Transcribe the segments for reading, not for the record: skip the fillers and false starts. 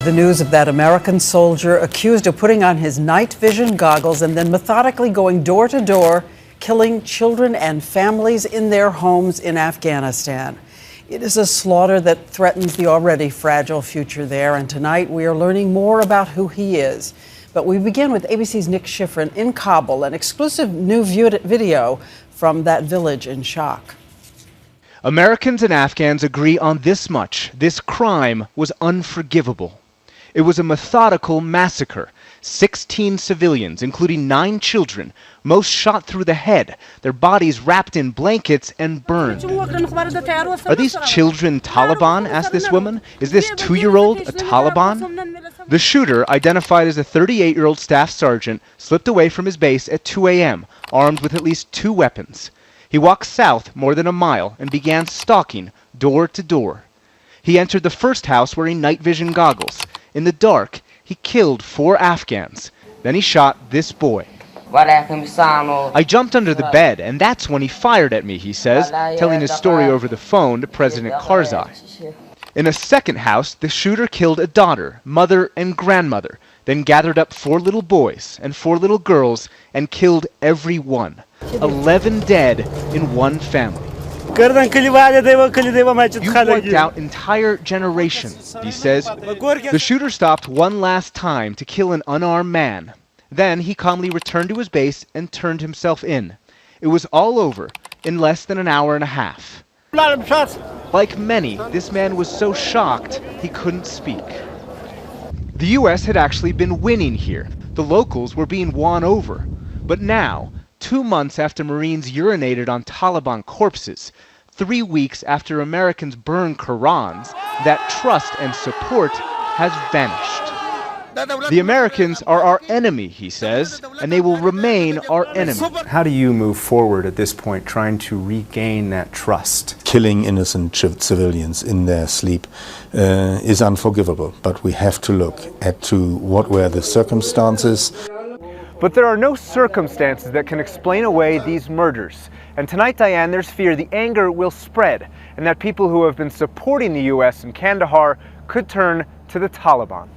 The news of that American soldier accused of putting on his night vision goggles and then methodically going door to door, killing children and families in their homes in Afghanistan. It is a slaughter that threatens the already fragile future there, and tonight we are learning more about who he is. But we begin with ABC's Nick Schifrin in Kabul, an exclusive new video from that village in shock. Americans and Afghans agree on this much: this crime was unforgivable. It was a methodical massacre. 16 civilians, including 9 children, most shot through the head, their bodies wrapped in blankets and burned. Are these children Taliban? Asked this woman. Is this 2-year-old a Taliban? The shooter, identified as a 38-year-old staff sergeant, slipped away from his base at 2 a.m., armed with at least 2 weapons. He walked south more than a mile and began stalking door to door. He entered the first house wearing night vision goggles. In the dark, he killed 4 Afghans. Then he shot this boy. I jumped under the bed, and that's when he fired at me, he says, telling his story over the phone to President Karzai. In a second house, the shooter killed a daughter, mother, and grandmother, then gathered up 4 little boys and 4 little girls and killed every one. 11 dead in one family. You wiped out entire generations, he says. The shooter stopped one last time to kill an unarmed man. Then he calmly returned to his base and turned himself in. It was all over in less than an hour and a half. Like many, this man was so shocked he couldn't speak. The U.S. had actually been winning here. The locals were being won over. But now, 2 months after Marines urinated on Taliban corpses, 3 weeks after Americans burned Qurans, that trust and support has vanished. The Americans are our enemy, he says, and they will remain our enemy. How do you move forward at this point, trying to regain that trust? Killing innocent civilians in their sleep is unforgivable, but we have to look at what were the circumstances. But there are no circumstances that can explain away these murders. And tonight, Diane, there's fear the anger will spread and that people who have been supporting the U.S. in Kandahar could turn to the Taliban.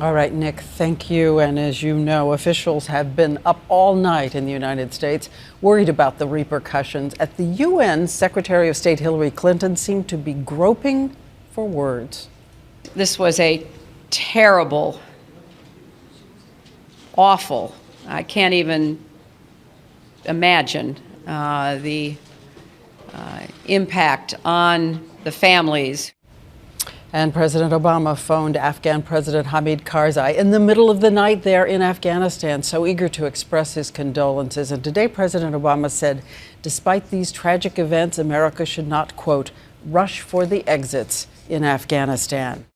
All right, Nick, thank you. And as you know, officials have been up all night in the United States, worried about the repercussions. At the UN, Secretary of State Hillary Clinton seemed to be groping for words. This was a terrible, awful, I can't even imagine the impact on the families. And President Obama phoned Afghan President Hamid Karzai in the middle of the night there in Afghanistan, so eager to express his condolences. And today, President Obama said, despite these tragic events, America should not, quote, rush for the exits in Afghanistan.